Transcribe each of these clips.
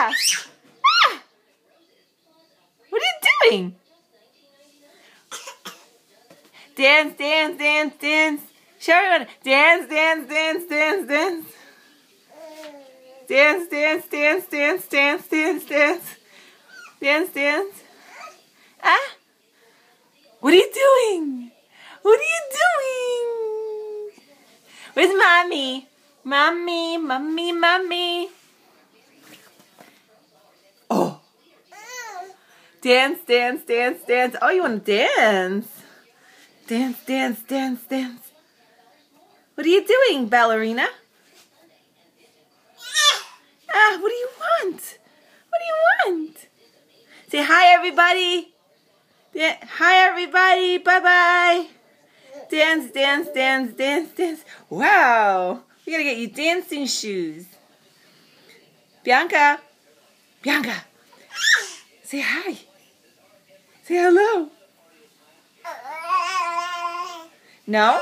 Ah! Ah! What are you doing? Dance, dance, dance, dance. Show everyone. Dance, dance, dance, dance, dance. Dance, dance, dance, dance, dance, dance, dance. Dance, dance. Ah? What are you doing? What are you doing? Where's mommy? Mommy, mommy, mommy. Oh. Dance, dance, dance, dance. Oh, you want to dance? Dance, dance, dance, dance. What are you doing, ballerina? Ah, what do you want? What do you want? Say hi, everybody. Hi, everybody. Bye-bye. Dance, dance, dance, dance, dance. Wow. We gotta get you dancing shoes. Bianca. Bianca. Say hi. Say hello. No?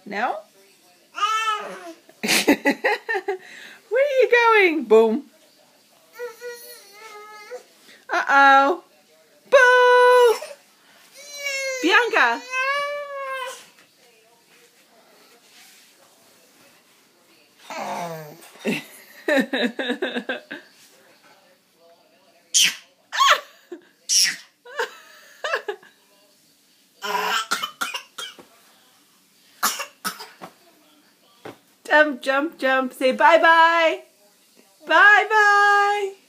No? Where are you going? Boom. Uh-oh. Boo! Bianca. Jump, jump, jump. Say bye-bye. Bye-bye.